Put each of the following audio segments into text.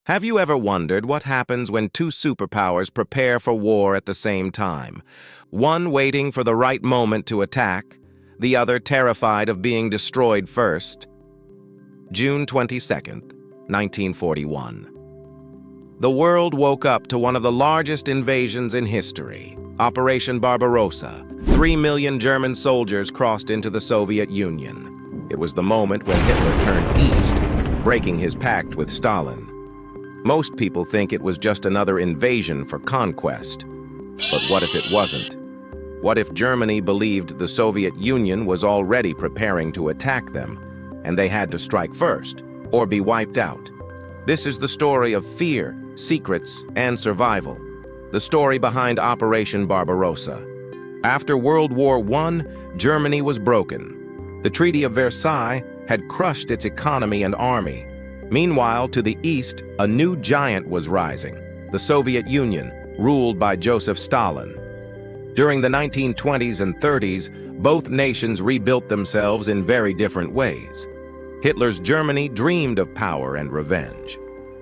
Have you ever wondered what happens when two superpowers prepare for war at the same time? One waiting for the right moment to attack, the other terrified of being destroyed first. June 22nd, 1941. The world woke up to one of the largest invasions in history, Operation Barbarossa. 3 million German soldiers crossed into the Soviet Union. It was the moment when Hitler turned east, breaking his pact with Stalin. Most people think it was just another invasion for conquest. But what if it wasn't? What if Germany believed the Soviet Union was already preparing to attack them, and they had to strike first, or be wiped out? This is the story of fear, secrets, and survival. The story behind Operation Barbarossa. After World War I, Germany was broken. The Treaty of Versailles had crushed its economy and army. Meanwhile, to the east, a new giant was rising, the Soviet Union, ruled by Joseph Stalin. During the 1920s and 30s, both nations rebuilt themselves in very different ways. Hitler's Germany dreamed of power and revenge.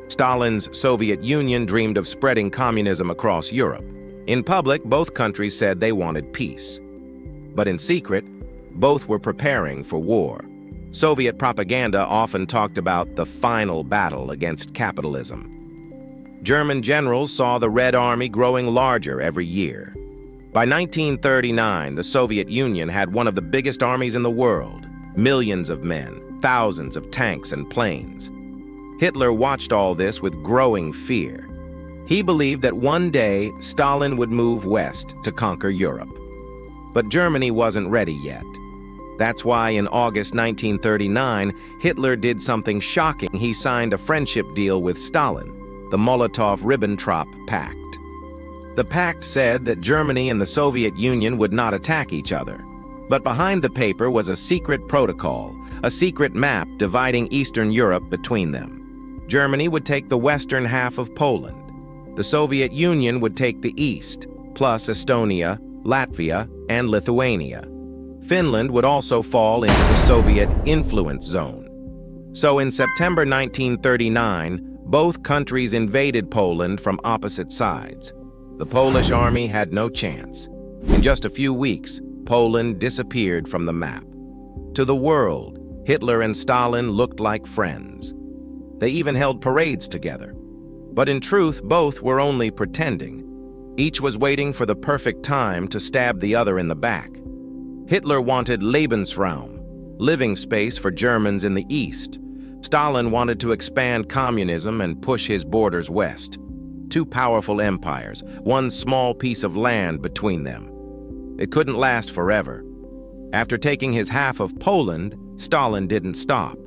Stalin's Soviet Union dreamed of spreading communism across Europe. In public, both countries said they wanted peace. But in secret, both were preparing for war. Soviet propaganda often talked about the final battle against capitalism. German generals saw the Red Army growing larger every year. By 1939, the Soviet Union had one of the biggest armies in the world, millions of men, thousands of tanks and planes. Hitler watched all this with growing fear. He believed that one day Stalin would move west to conquer Europe. But Germany wasn't ready yet. That's why in August 1939, Hitler did something shocking. He signed a friendship deal with Stalin, the Molotov-Ribbentrop Pact. The pact said that Germany and the Soviet Union would not attack each other. But behind the paper was a secret protocol, a secret map dividing Eastern Europe between them. Germany would take the western half of Poland. The Soviet Union would take the east, plus Estonia, Latvia, and Lithuania. Finland would also fall into the Soviet influence zone. So in September 1939, both countries invaded Poland from opposite sides. The Polish army had no chance. In just a few weeks, Poland disappeared from the map. To the world, Hitler and Stalin looked like friends. They even held parades together. But in truth, both were only pretending. Each was waiting for the perfect time to stab the other in the back. Hitler wanted Lebensraum, living space for Germans in the east. Stalin wanted to expand communism and push his borders west. Two powerful empires, one small piece of land between them. It couldn't last forever. After taking his half of Poland, Stalin didn't stop.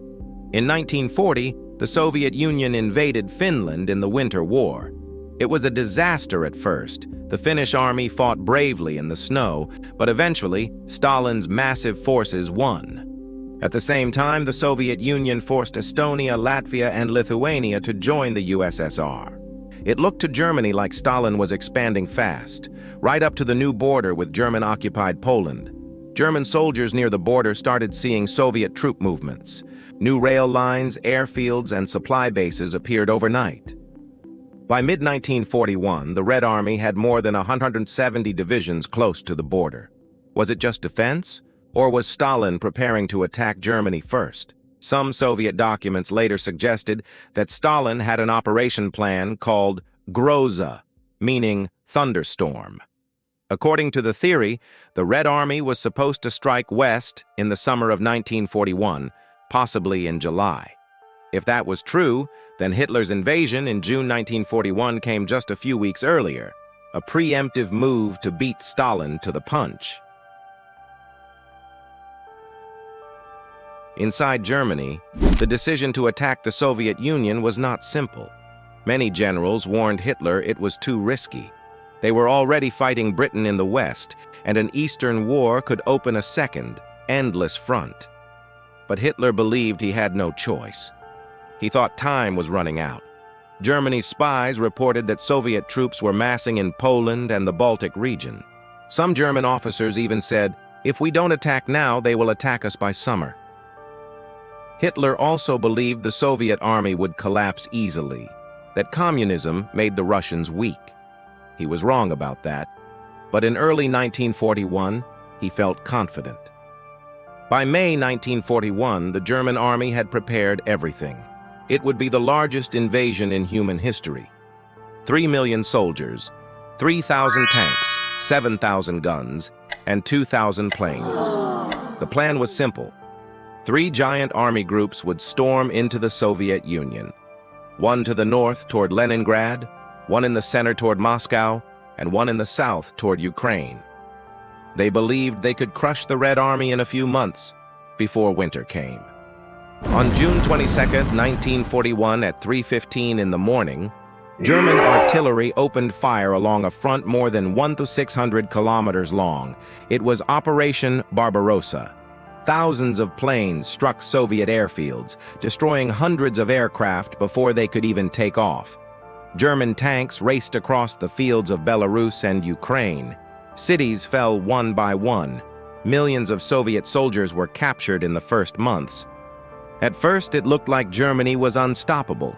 In 1940, the Soviet Union invaded Finland in the Winter War. It was a disaster at first. The Finnish army fought bravely in the snow, but eventually, Stalin's massive forces won. At the same time, the Soviet Union forced Estonia, Latvia, and Lithuania to join the USSR. It looked to Germany like Stalin was expanding fast, right up to the new border with German-occupied Poland. German soldiers near the border started seeing Soviet troop movements. New rail lines, airfields, and supply bases appeared overnight. By mid-1941, the Red Army had more than 170 divisions close to the border. Was it just defense? Or was Stalin preparing to attack Germany first? Some Soviet documents later suggested that Stalin had an operation plan called Groza, meaning thunderstorm. According to the theory, the Red Army was supposed to strike west in the summer of 1941, possibly in July. If that was true, then Hitler's invasion in June 1941 came just a few weeks earlier, a preemptive move to beat Stalin to the punch. Inside Germany, the decision to attack the Soviet Union was not simple. Many generals warned Hitler it was too risky. They were already fighting Britain in the West, and an Eastern war could open a second, endless front. But Hitler believed he had no choice. He thought time was running out. Germany's spies reported that Soviet troops were massing in Poland and the Baltic region. Some German officers even said, "If we don't attack now, they will attack us by summer." Hitler also believed the Soviet army would collapse easily. that communism made the Russians weak. He was wrong about that, but in early 1941, he felt confident. By May 1941, the German army had prepared everything. It would be the largest invasion in human history. 3 million soldiers, 3,000 tanks, 7,000 guns, and 2,000 planes. The plan was simple. 3 giant army groups would storm into the Soviet Union. One to the north toward Leningrad, one in the center toward Moscow, and one in the south toward Ukraine. They believed they could crush the Red Army in a few months before winter came. On June 22, 1941, at 3:15 in the morning, German artillery opened fire along a front more than 1,600 kilometers long. It was Operation Barbarossa. Thousands of planes struck Soviet airfields, destroying hundreds of aircraft before they could even take off. German tanks raced across the fields of Belarus and Ukraine. Cities fell one by one. Millions of Soviet soldiers were captured in the first months. At first, it looked like Germany was unstoppable.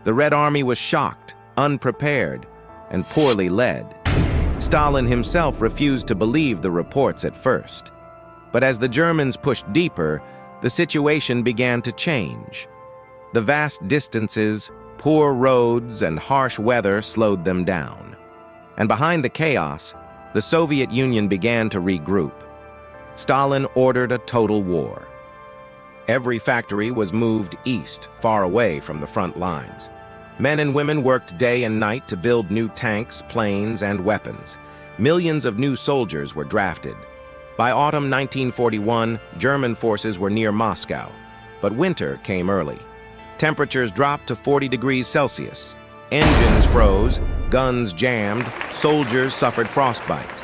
The Red Army was shocked, unprepared, and poorly led. Stalin himself refused to believe the reports at first. But as the Germans pushed deeper, the situation began to change. The vast distances, poor roads, and harsh weather slowed them down. And behind the chaos, the Soviet Union began to regroup. Stalin ordered a total war. Every factory was moved east, far away from the front lines. Men and women worked day and night to build new tanks, planes, and weapons. Millions of new soldiers were drafted. By autumn 1941, German forces were near Moscow, but winter came early. Temperatures dropped to 40 degrees Celsius. Engines froze, guns jammed, soldiers suffered frostbite.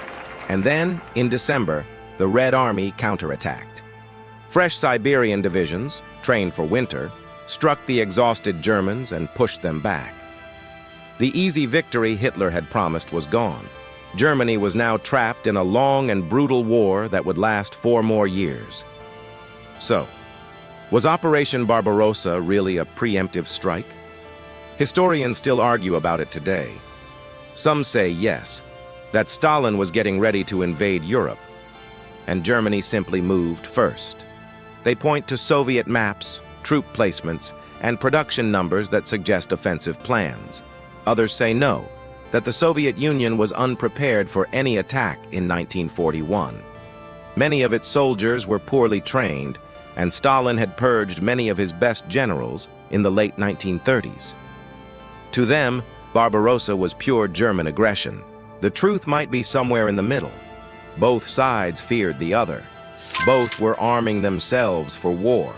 And then, in December, the Red Army counterattacked. Fresh Siberian divisions, trained for winter, struck the exhausted Germans and pushed them back. The easy victory Hitler had promised was gone. Germany was now trapped in a long and brutal war that would last 4 more years. So, was Operation Barbarossa really a preemptive strike? Historians still argue about it today. Some say yes, that Stalin was getting ready to invade Europe, and Germany simply moved first. They point to Soviet maps, troop placements, and production numbers that suggest offensive plans. Others say no, that the Soviet Union was unprepared for any attack in 1941. Many of its soldiers were poorly trained, and Stalin had purged many of his best generals in the late 1930s. To them, Barbarossa was pure German aggression. The truth might be somewhere in the middle. Both sides feared the other. Both were arming themselves for war.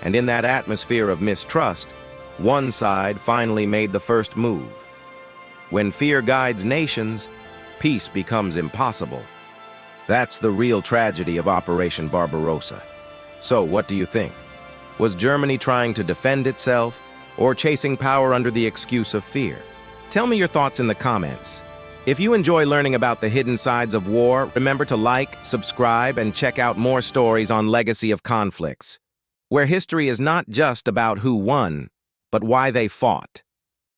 And in that atmosphere of mistrust, one side finally made the first move. When fear guides nations, peace becomes impossible. That's the real tragedy of Operation Barbarossa. So, what do you think? Was Germany trying to defend itself, or chasing power under the excuse of fear? Tell me your thoughts in the comments. If you enjoy learning about the hidden sides of war, remember to like, subscribe, and check out more stories on Legacy of Conflicts, where history is not just about who won, but why they fought.